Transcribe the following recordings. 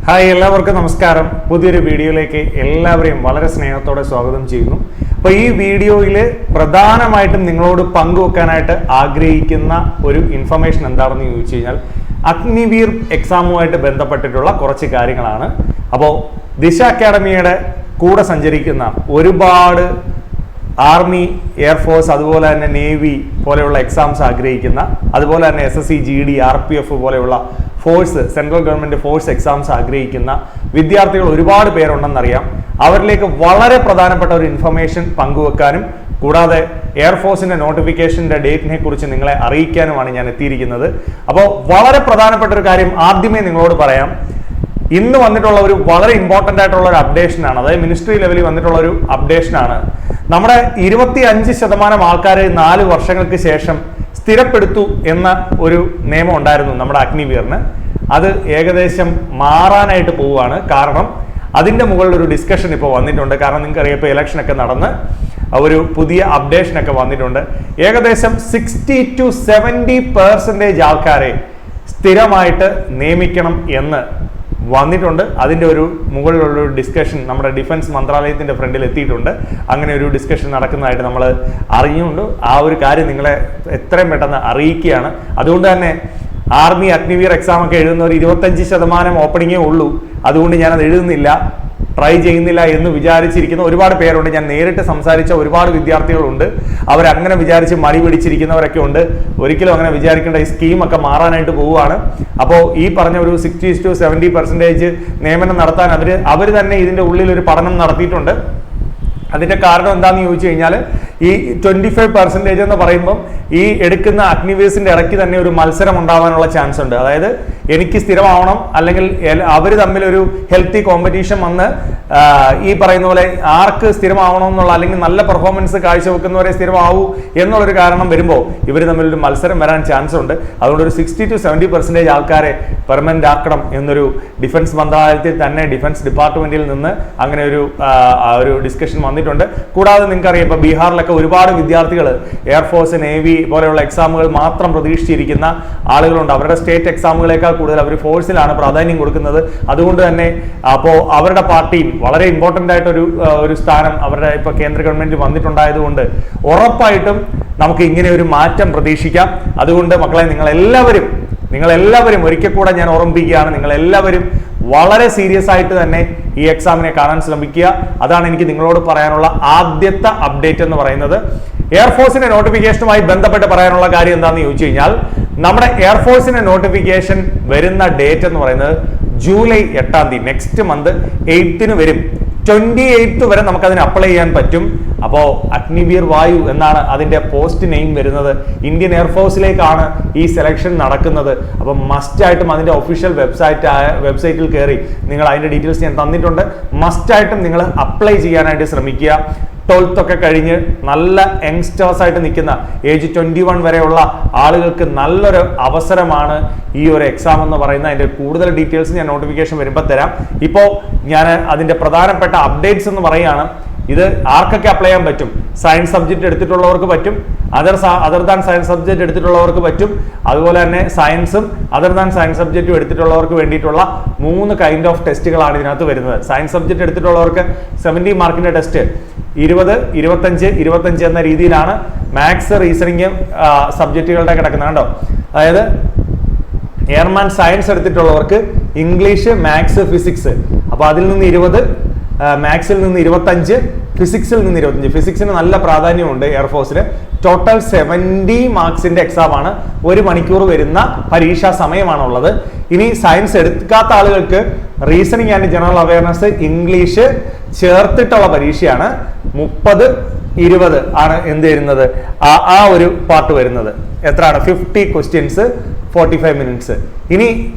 Hi, എല്ലാവർക്കും നമസ്കാരം. പുതിയൊരു വീഡിയോയിലേക്ക് എല്ലാവരെയും വളരെ സ്നേഹത്തോടെ സ്വാഗതം ചെയ്യുന്നു. അപ്പോൾ ഈ വീഡിയോയിൽ പ്രധാനമായിട്ടും നിങ്ങളോട് പങ്കുവെക്കാനായിട്ട് ആഗ്രഹിക്കുന്ന ഒരു ഇൻഫർമേഷൻ എന്താണെന്ന് ചോദിച്ചു കഴിഞ്ഞാൽ അഗ്നിവീർ എക്സാമുമായിട്ട് ബന്ധപ്പെട്ടിട്ടുള്ള കുറച്ച് കാര്യങ്ങളാണ്. അപ്പോൾ ദിശ അക്കാഡമിയുടെ കൂടെ സഞ്ചരിക്കുന്ന ഒരുപാട് ആർമി, എയർഫോഴ്സ്, അതുപോലെ തന്നെ നേവി പോലെയുള്ള എക്സാംസ് ആഗ്രഹിക്കുന്ന, അതുപോലെ തന്നെ SSC, GD, RPF പോലെയുള്ള force, central government force exams ആഗ്രഹിക്കുന്ന വിദ്യാർത്ഥികൾ ഒരുപാട് പേരുണ്ടെന്നറിയാം. അവരിലേക്ക് വളരെ പ്രധാനപ്പെട്ട ഒരു ഇൻഫർമേഷൻ പങ്കുവെക്കാനും കൂടാതെ എയർഫോഴ്സിൻ്റെ നോട്ടിഫിക്കേഷൻ്റെ ഡേറ്റിനെ കുറിച്ച് നിങ്ങളെ അറിയിക്കാനുമാണ് ഞാൻ എത്തിയിരിക്കുന്നത്. അപ്പോൾ വളരെ പ്രധാനപ്പെട്ട ഒരു കാര്യം ആദ്യമേ നിങ്ങളോട് പറയാം. ഇന്ന് വന്നിട്ടുള്ള ഒരു വളരെ ഇമ്പോർട്ടൻ്റ് ആയിട്ടുള്ള ഒരു അപ്ഡേഷനാണ്, അതായത് മിനിസ്ട്രി ലെവലിൽ വന്നിട്ടുള്ള ഒരു അപ്ഡേഷനാണ്. നമ്മുടെ 25% ആൾക്കാരെ 4 വർഷങ്ങൾക്ക് ശേഷം സ്ഥിരപ്പെടുത്തു എന്ന ഒരു നിയമം ഉണ്ടായിരുന്നു നമ്മുടെ അഗ്നിവീറിന്. അത് ഏകദേശം മാറാനായിട്ട് പോവുകയാണ്. കാരണം അതിൻ്റെ മുകളിൽ ഒരു ഡിസ്കഷൻ ഇപ്പോൾ വന്നിട്ടുണ്ട്. കാരണം നിങ്ങൾക്കറിയാം, ഇപ്പോൾ ഇലക്ഷനൊക്കെ നടന്ന് ഒരു പുതിയ അപ്ഡേഷനൊക്കെ വന്നിട്ടുണ്ട്. ഏകദേശം 60 to 70% ആൾക്കാരെ സ്ഥിരമായിട്ട് നിയമിക്കണം എന്ന് വന്നിട്ടുണ്ട്. അതിൻ്റെ ഒരു മുകളിലുള്ള ഒരു ഡിസ്കഷൻ നമ്മുടെ ഡിഫൻസ് മന്ത്രാലയത്തിൻ്റെ ഫ്രണ്ടിൽ എത്തിയിട്ടുണ്ട്. അങ്ങനെ ഒരു ഡിസ്കഷൻ നടക്കുന്നതായിട്ട് നമ്മൾ അറിഞ്ഞുകൊണ്ട് ആ ഒരു കാര്യം നിങ്ങളെ എത്രയും പെട്ടെന്ന് അറിയിക്കുകയാണ്. അതുകൊണ്ട് തന്നെ ആർമി, അഗ്നിവീർ എക്സാം ഒക്കെ എഴുതുന്ന ഒരു 25% ഓപ്പണിങ്ങേ ഉള്ളൂ. അതുകൊണ്ട് ഞാനത് എഴുതുന്നില്ല, ട്രൈ ചെയ്യുന്നില്ല എന്ന് വിചാരിച്ചിരിക്കുന്ന ഒരുപാട് പേരുണ്ട്. ഞാൻ നേരിട്ട് സംസാരിച്ച ഒരുപാട് വിദ്യാർത്ഥികളുണ്ട്. അവരങ്ങനെ വിചാരിച്ച് മടി പിടിച്ചിരിക്കുന്നവരൊക്കെ ഉണ്ട്. ഒരിക്കലും അങ്ങനെ വിചാരിക്കേണ്ട. ഈ സ്കീമൊക്കെ മാറാനായിട്ട് പോവുകയാണ്. അപ്പോൾ ഈ പറഞ്ഞ ഒരു 60 to 70% നിയമനം നടത്താൻ അവർ തന്നെ ഇതിൻ്റെ ഉള്ളിൽ ഒരു പഠനം നടത്തിയിട്ടുണ്ട്. അതിൻ്റെ കാരണം എന്താണെന്ന് ചോദിച്ചു കഴിഞ്ഞാൽ ഈ 25% എന്ന് പറയുമ്പം ഈ എടുക്കുന്ന അഗ്നിവീഴ്സിൻ്റെ ഇടയ്ക്ക് തന്നെ ഒരു മത്സരം ഉണ്ടാവാനുള്ള ചാൻസ് ഉണ്ട്. അതായത് എനിക്ക് സ്ഥിരമാവണം, അല്ലെങ്കിൽ അവർ തമ്മിലൊരു ഹെൽത്തി കോമ്പറ്റീഷൻ വന്ന് ഈ പറയുന്ന പോലെ ആർക്ക് സ്ഥിരമാവണം എന്നുള്ള, അല്ലെങ്കിൽ നല്ല പെർഫോമൻസ് കാഴ്ചവെക്കുന്നവരെ സ്ഥിരമാവൂ എന്നുള്ളൊരു കാരണം വരുമ്പോൾ ഇവർ തമ്മിലൊരു മത്സരം വരാൻ ചാൻസ് ഉണ്ട്. അതുകൊണ്ട് ഒരു 60 to 70% ആൾക്കാരെ പെർമനന്റ് ആക്കണം എന്നൊരു ഡിഫൻസ് മന്ത്രാലയത്തിൽ തന്നെ, ഡിഫൻസ് ഡിപ്പാർട്ട്മെന്റിൽ നിന്ന് അങ്ങനെ ഒരു ഡിസ്കഷൻ വന്നിട്ടുണ്ട്. കൂടാതെ നിങ്ങൾക്കറിയാം, ഇപ്പോൾ ബീഹാറിലൊക്കെ ഒരുപാട് വിദ്യാർത്ഥികൾ എയർഫോഴ്സ്, നേവി പോലെയുള്ള എക്സാമുകൾ മാത്രം പ്രതീക്ഷിച്ചിരിക്കുന്ന ആളുകളുണ്ട്. അവരുടെ സ്റ്റേറ്റ് എക്സാമുകളേക്കാൾ കൂടുതൽ അവർ ഫോഴ്സിലാണ് പ്രാധാന്യം കൊടുക്കുന്നത്. അതുകൊണ്ട് തന്നെ അപ്പോൾ അവരുടെ പാർട്ടിയും വളരെ ഇമ്പോർട്ടൻ്റ് ആയിട്ടൊരു സ്ഥാനം അവരുടെ ഇപ്പോൾ കേന്ദ്ര ഗവൺമെന്റ് വന്നിട്ടുണ്ടായതുകൊണ്ട് ഉറപ്പായിട്ടും നമുക്ക് ഇങ്ങനെ ഒരു മാറ്റം പ്രതീക്ഷിക്കാം. അതുകൊണ്ട് മക്കളെ, നിങ്ങളെല്ലാവരും ഒരിക്കൽ കൂടെ ഞാൻ ഓർമ്മിപ്പിക്കുകയാണ്, നിങ്ങളെല്ലാവരും വളരെ സീരിയസ് ആയിട്ട് തന്നെ ഈ എക്സാമിനെ കാണാൻ ശ്രമിക്കുക. അതാണ് എനിക്ക് നിങ്ങളോട് പറയാനുള്ള ആദ്യത്തെ അപ്ഡേറ്റ് എന്ന് പറയുന്നത്. എയർഫോഴ്സിന്റെ നോട്ടിഫിക്കേഷനുമായി ബന്ധപ്പെട്ട് പറയാനുള്ള കാര്യം എന്താണെന്ന് ചോദിച്ചു കഴിഞ്ഞാൽ, നമ്മുടെ എയർഫോഴ്സിന്റെ നോട്ടിഫിക്കേഷൻ വരുന്ന ഡേറ്റ് എന്ന് പറയുന്നത് ജൂലൈ 8 നെക്സ്റ്റ് മന്ത് 8 വരും. 28 വരെ നമുക്കതിന് അപ്ലൈ ചെയ്യാൻ പറ്റും. അപ്പോൾ അഗ്നിവീർ വായു എന്നാണ് അതിൻ്റെ പോസ്റ്റ് നെയിം വരുന്നത്. ഇന്ത്യൻ എയർഫോഴ്സിലേക്കാണ് ഈ സെലക്ഷൻ നടക്കുന്നത്. അപ്പം മസ്റ്റായിട്ടും അതിൻ്റെ ഒഫീഷ്യൽ വെബ്സൈറ്റിൽ കയറി നിങ്ങൾ അതിൻ്റെ ഡീറ്റെയിൽസ് ഞാൻ തന്നിട്ടുണ്ട്. മസ്റ്റായിട്ടും നിങ്ങൾ അപ്ലൈ ചെയ്യാനായിട്ട് ശ്രമിക്കുക. 12th ഒക്കെ കഴിഞ്ഞ് നല്ല യങ്സ്റ്റേഴ്സ് ആയിട്ട് നിൽക്കുന്ന ഏജ് 21 വരെയുള്ള ആളുകൾക്ക് നല്ലൊരു അവസരമാണ് ഈ ഒരു എക്സാം എന്ന് പറയുന്നത്. അതിൻ്റെ കൂടുതൽ ഡീറ്റെയിൽസ് ഞാൻ നോട്ടിഫിക്കേഷൻ വരുമ്പോൾ തരാം. ഇപ്പോൾ ഞാൻ അതിൻ്റെ പ്രധാനപ്പെട്ട അപ്ഡേറ്റ്സ് എന്ന് പറയുകയാണ്. ഇത് ആർക്കൊക്കെ അപ്ലൈ ചെയ്യാൻ പറ്റും? സയൻസ് സബ്ജക്റ്റ് എടുത്തിട്ടുള്ളവർക്ക് പറ്റും, അതർ ദാൻ സയൻസ് സബ്ജക്റ്റ് എടുത്തിട്ടുള്ളവർക്ക് പറ്റും, അതുപോലെ തന്നെ സയൻസും അതർ ദാൻ സയൻസ് സബ്ജക്റ്റും എടുത്തിട്ടുള്ളവർക്ക് വേണ്ടിയിട്ടുള്ള 3 കൈൻഡ് ഓഫ് ടെസ്റ്റുകളാണ് ഇതിനകത്ത് വരുന്നത്. സയൻസ് സബ്ജക്റ്റ് എടുത്തിട്ടുള്ളവർക്ക് 70 മാർക്കിന്റെ ടെസ്റ്റ് 20, 25, 25 എന്ന രീതിയിലാണ് മാത്സ്, റീസണിങ് സബ്ജക്റ്റുകളുടെ കിടക്കുന്നത്. കണ്ടോ? അതായത് എയർമാൻ സയൻസ് എടുത്തിട്ടുള്ളവർക്ക് ഇംഗ്ലീഷ്, മാത്സ്, ഫിസിക്സ്, അപ്പോൾ അതിൽ നിന്ന് 20, മാത്സിൽ നിന്ന് 25, ഫിസിക്സിൽ നിന്ന് 25. ഫിസിക്സിന് നല്ല പ്രാധാന്യമുണ്ട് എയർഫോഴ്സിൽ. ടോട്ടൽ 70 മാർക്സിന്റെ എക്സാമാണ്. 1 മണിക്കൂർ വരുന്ന പരീക്ഷാ സമയമാണുള്ളത്. ഇനി സയൻസ് എടുക്കാത്ത ആളുകൾക്ക് reasoning and general awareness, English ചേർത്തിട്ടുള്ള പരീക്ഷയാണ്. 30, 20 ആണ് എന്ത് വരുന്നത്, ആ ഒരു പാർട്ട് വരുന്നത്. എത്രയാണ്? 50 ക്വസ്റ്റ്യൻസ്, 45 മിനിറ്റ്സ്. ഇനി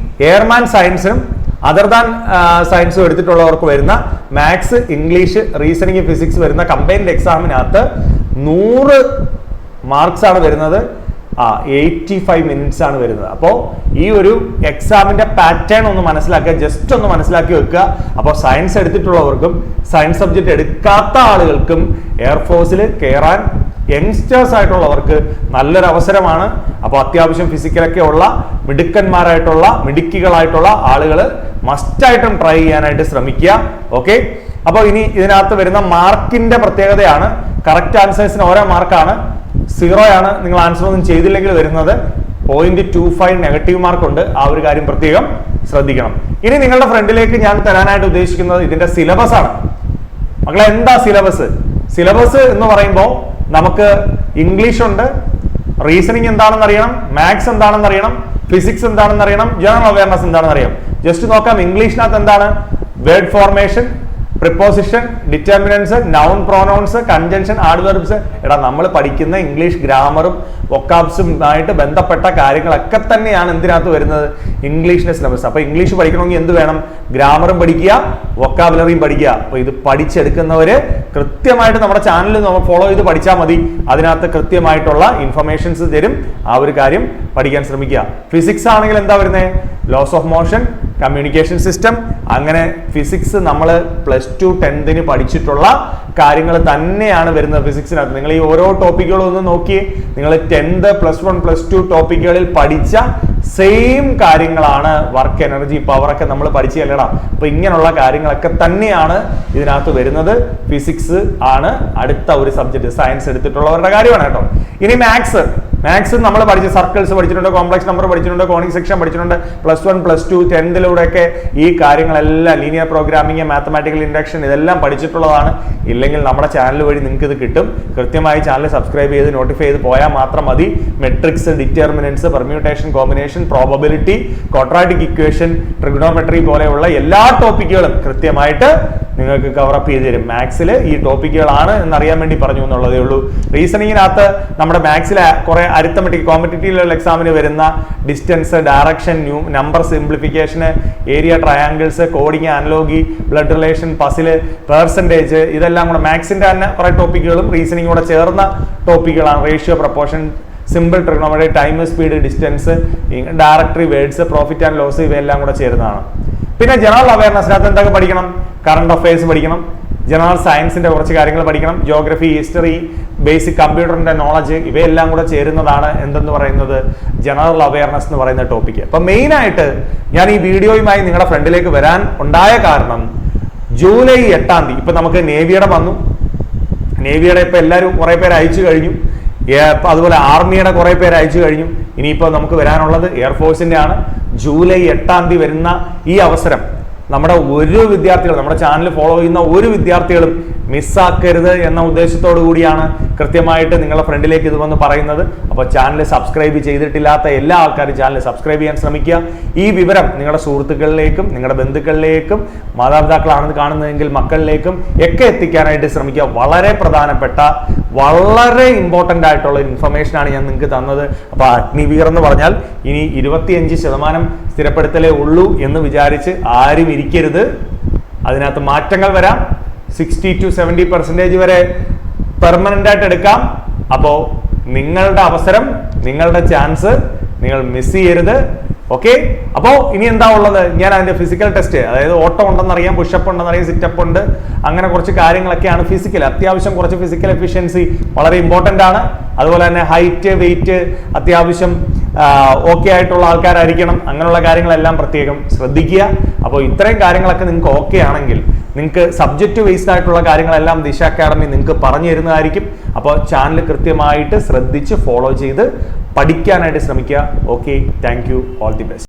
എയർമാൻ സയൻസിനും അതർ ദാൻ സയൻസും എടുത്തിട്ടുള്ളവർക്ക് വരുന്ന മാത്സ്, ഇംഗ്ലീഷ്, റീസണിങ്, ഫിസിക്സ് വരുന്ന കമ്പൈൻഡ് എക്സാമിനകത്ത് 100 മാർക്സ് ആണ് വരുന്നത്. 85 മിനിറ്റ്സ് ആണ് വരുന്നത്. അപ്പോൾ ഈ ഒരു എക്സാമിന്റെ പാറ്റേൺ ഒന്ന് മനസ്സിലാക്കുക, ജസ്റ്റ് ഒന്ന് മനസ്സിലാക്കി വെക്കുക. അപ്പോൾ സയൻസ് എടുത്തിട്ടുള്ളവർക്കും സയൻസ് സബ്ജക്റ്റ് എടുക്കാത്ത ആളുകൾക്കും എയർഫോഴ്സിൽ കയറാൻ യങ്സ്റ്റേഴ്സ് ആയിട്ടുള്ളവർക്ക് നല്ലൊരു അവസരമാണ്. അപ്പോൾ അത്യാവശ്യം ഫിസിക്കലൊക്കെ ഉള്ള മിടുക്കന്മാരായിട്ടുള്ള മിടുക്കികളായിട്ടുള്ള ആളുകൾ മസ്റ്റായിട്ടും ട്രൈ ചെയ്യാനായിട്ട് ശ്രമിക്കുക. ഓക്കെ, അപ്പോൾ ഇനി ഇതിനകത്ത് വരുന്ന മാർക്കിന്റെ പ്രത്യേകതയാണ്, കറക്റ്റ് ആൻസേഴ്സിന് ഓരോ മാർക്കാണ്, 0 ആണ്. നിങ്ങൾ ആൻസർ ഒന്നും ചെയ്തില്ലെങ്കിൽ വരുന്നത് 0.25 നെഗറ്റീവ് മാർക്കുണ്ട്. ആ ഒരു കാര്യം പ്രത്യേകം ശ്രദ്ധിക്കണം. ഇനി നിങ്ങളുടെ ഫ്രണ്ടിലേക്ക് ഞാൻ തരാനായിട്ട് ഉദ്ദേശിക്കുന്നത് ഇതിന്റെ സിലബസ് ആണ്. മക്കളെ, എന്താ സിലബസ്? സിലബസ് എന്ന് പറയുമ്പോൾ നമുക്ക് ഇംഗ്ലീഷ് ഉണ്ട്, റീസണിങ് എന്താണെന്ന് അറിയണം, മാത്സ് എന്താണെന്ന് അറിയണം, ഫിസിക്സ് എന്താണെന്ന് അറിയണം, ജനറൽ അവയർനെസ് എന്താണെന്ന് അറിയാം. ജസ്റ്റ് നോക്കാം, ഇംഗ്ലീഷിനകത്ത് എന്താണ്? Word formation, preposition, determiners, noun pronouns, conjunction, adverbs. എടാ, നമ്മൾ പഠിക്കുന്ന ഇംഗ്ലീഷ് ഗ്രാമറും വൊക്കാബ്സുമായിട്ട് ബന്ധപ്പെട്ട കാര്യങ്ങളൊക്കെ തന്നെയാണ് എന്തിനകത്ത് വരുന്നത്? ഇംഗ്ലീഷിന്റെ സിലബസ്. അപ്പൊ ഇംഗ്ലീഷ് പഠിക്കണമെങ്കിൽ എന്ത് വേണം? ഗ്രാമറും പഠിക്കുക, വൊക്കാബുലറിയും പഠിക്കുക. അപ്പൊ ഇത് പഠിച്ചെടുക്കുന്നവര് കൃത്യമായിട്ട് നമ്മുടെ ചാനൽ ഫോളോ ചെയ്ത് പഠിച്ചാൽ മതി. അതിനകത്ത് കൃത്യമായിട്ടുള്ള ഇൻഫർമേഷൻസ് തരും. ആ ഒരു കാര്യം പഠിക്കാൻ ശ്രമിക്കുക. ഫിസിക്സ് ആണെങ്കിൽ എന്താ വരുന്നത്? Laws of motion, communication system. അങ്ങനെ ഫിസിക്സ് നമ്മൾ +2 10th പഠിച്ചിട്ടുള്ള കാര്യങ്ങൾ തന്നെയാണ് വരുന്നത് ഫിസിക്സിനകത്ത്. നിങ്ങൾ ഈ ഓരോ ടോപ്പിക്കുകളും ഒന്ന് നോക്കിയേ. നിങ്ങൾ 10th, +1, +2 ടോപ്പിക്കുകളിൽ പഠിച്ച സെയിം കാര്യങ്ങളാണ്. വർക്ക്, എനർജി, പവർ ഒക്കെ നമ്മൾ പഠിച്ചല്ലടാ. അപ്പൊ ഇങ്ങനെയുള്ള കാര്യങ്ങളൊക്കെ തന്നെയാണ് ഇതിനകത്ത് വരുന്നത്. ഫിസിക്സ് ആണ് അടുത്ത ഒരു സബ്ജക്ട്, സയൻസ് എടുത്തിട്ടുള്ളവരുടെ കാര്യമാണ് കേട്ടോ. ഇനി മാത്സ് നമ്മൾ പഠിച്ച സർക്കിൾസ് പഠിച്ചിട്ടുണ്ട്, കോംപ്ലക്സ് നമ്പർ പഠിച്ചിട്ടുണ്ട്, കോണിക് സെക്ഷൻ പഠിച്ചിട്ടുണ്ട്. +1, +2, 10th ഈ കാര്യങ്ങളെല്ലാം, ലീനിയർ പ്രോഗ്രാമിംഗ്, മാത്തമാറ്റിക്കൽ ഇൻഡക്ഷൻ, ഇതെല്ലാം പഠിച്ചിട്ടുള്ളതാണ്. ഇല്ലെങ്കിൽ നമ്മുടെ ചാനൽ വഴി നിങ്ങൾക്ക് ഇത് കിട്ടും. കൃത്യമായി ചാനൽ സബ്സ്ക്രൈബ് ചെയ്ത് നോട്ടിഫൈ ചെയ്ത് പോയാൽ മാത്രം മതി. Matrix, determinants, permutation, combination, probability, quadratic equation, trigonometry പോലെയുള്ള എല്ലാ ടോപ്പിക്കുകളും കൃത്യമായിട്ട് നിങ്ങൾക്ക് കവറപ്പ് ചെയ്ത് തരും. മാത്സിൽ ഈ ടോപ്പിക്കുകളാണ് എന്നറിയാൻ വേണ്ടി പറഞ്ഞു എന്നുള്ളതേ ഉള്ളൂ. റീസണിങ്ങിനകത്ത് നമ്മുടെ മാത്സിലെ കുറെ അരിത്തമെറ്റിക് കോമ്പറ്റേറ്റീവ് എക്സാമിന് വരുന്ന ഡിസ്റ്റൻസ്, ഡയറക്ഷൻ, നമ്പർ സിംപ്ലിഫിക്കേഷന്, area triangles, coding, analogy, blood relation, puzzle, percentage, ഇതെല്ലാം കൂടെ മാത്സിന്റെ തന്നെ കുറെ ടോപ്പിക്കുകളും റീസണിംഗ് കൂടെ ചേർന്ന ടോപ്പിക്കുകളാണ്. Ratio, proportion, simple trigonometry, time, speed, distance, directory words, profit and loss, ഇവയെല്ലാം കൂടെ ചേരുന്നതാണ്. പിന്നെ ജനറൽ അവയർനെസ്സിനകത്ത് എന്തൊക്കെ പഠിക്കണം? കറണ്ട് അഫയേഴ്സ് പഠിക്കണം, ജനറൽ സയൻസിന്റെ കുറച്ച് കാര്യങ്ങൾ പഠിക്കണം, ജോഗ്രഫി, ഹിസ്റ്ററി, ബേസിക് കമ്പ്യൂട്ടറിന്റെ നോളജ്, ഇവയെല്ലാം കൂടെ ചേരുന്നതാണ് എന്തെന്ന് പറയുന്നത്? ജനറൽ അവയർനെസ് എന്ന് പറയുന്ന ടോപ്പിക്ക്. അപ്പൊ മെയിൻ ആയിട്ട് ഞാൻ ഈ വീഡിയോയുമായി നിങ്ങളുടെ ഫ്രണ്ടിലേക്ക് വരാൻ ഉണ്ടായ കാരണം, ജൂലൈ 8 ഇപ്പൊ നമുക്ക് നേവിയുടെ വന്നു. നേവിയുടെ ഇപ്പൊ എല്ലാവരും കുറെ പേര് അയച്ചു കഴിഞ്ഞു. അതുപോലെ ആർമിയുടെ കുറെ പേര് അയച്ചു കഴിഞ്ഞു. ഇനിയിപ്പോൾ നമുക്ക് വരാനുള്ളത് എയർഫോഴ്സിന്റെ ആണ്. ജൂലൈ 8 വരുന്ന ഈ അവസരം നമ്മുടെ ഒരു വിദ്യാർത്ഥികൾ, നമ്മുടെ ചാനൽ ഫോളോ ചെയ്യുന്ന ഒരു വിദ്യാർത്ഥികളും മിസ്സാക്കരുത് എന്ന ഉദ്ദേശത്തോടു കൂടിയാണ് കൃത്യമായിട്ട് നിങ്ങളുടെ ഫ്രണ്ടിലേക്ക് ഇത് വന്ന് പറയുന്നത്. അപ്പോൾ ചാനൽ സബ്സ്ക്രൈബ് ചെയ്തിട്ടില്ലാത്ത എല്ലാ ആൾക്കാരും ചാനൽ സബ്സ്ക്രൈബ് ചെയ്യാൻ ശ്രമിക്കുക. ഈ വിവരം നിങ്ങളുടെ സുഹൃത്തുക്കളിലേക്കും നിങ്ങളുടെ ബന്ധുക്കളിലേക്കും മാതാപിതാക്കളാണെന്ന് കാണുന്നതെങ്കിൽ മക്കളിലേക്കും ഒക്കെ എത്തിക്കാനായിട്ട് ശ്രമിക്കുക. വളരെ പ്രധാനപ്പെട്ട, വളരെ ഇമ്പോർട്ടൻ്റ് ആയിട്ടുള്ള ഇൻഫർമേഷനാണ് ഞാൻ നിങ്ങൾക്ക് തന്നത്. അപ്പോൾ അഗ്നിവീർ എന്ന് പറഞ്ഞാൽ ഇനി 25% സ്ഥിരപ്പെടുത്തലേ ഉള്ളൂ എന്ന് വിചാരിച്ച് ആരും ഇരിക്കരുത്. അതിനകത്ത് മാറ്റങ്ങൾ വരാം. 60 to 70% വരെ പെർമനന്റ് ആയിട്ട് എടുക്കാം. അപ്പോൾ നിങ്ങളുടെ അവസരം, നിങ്ങളുടെ ചാൻസ് നിങ്ങൾ മിസ് ചെയ്യരുത്. ഓക്കെ, അപ്പോൾ ഇനി എന്താ ഉള്ളത്? ഞാൻ അതിന്റെ ഫിസിക്കൽ ടെസ്റ്റ്, അതായത് ഓട്ടം ഉണ്ടെന്നറിയാം, പുഷപ്പ് ഉണ്ടെന്നറിയാം, സിറ്റപ്പ് ഉണ്ട്, അങ്ങനെ കുറച്ച് കാര്യങ്ങളൊക്കെയാണ് ഫിസിക്കൽ. അത്യാവശ്യം കുറച്ച് ഫിസിക്കൽ എഫിഷ്യൻസി വളരെ ഇമ്പോർട്ടൻ്റ് ആണ്. അതുപോലെ തന്നെ ഹൈറ്റ്, വെയിറ്റ് അത്യാവശ്യം ഓക്കെ ആയിട്ടുള്ള ആൾക്കാരായിരിക്കണം. അങ്ങനെയുള്ള കാര്യങ്ങളെല്ലാം പ്രത്യേകം ശ്രദ്ധിക്കുക. അപ്പോൾ ഇത്രയും കാര്യങ്ങളൊക്കെ നിങ്ങൾക്ക് ഓക്കെ ആണെങ്കിൽ നിങ്ങൾക്ക് സബ്ജക്റ്റ് ബേസ്ഡ് ആയിട്ടുള്ള കാര്യങ്ങളെല്ലാം ദിശ അക്കാഡമി നിങ്ങൾക്ക് പറഞ്ഞു തരുന്നതായിരിക്കും. അപ്പോൾ ചാനൽ കൃത്യമായിട്ട് ശ്രദ്ധിച്ച് ഫോളോ ചെയ്ത് പഠിക്കാനായിട്ട് ശ്രമിക്കുക. Okay, thank you, all the best.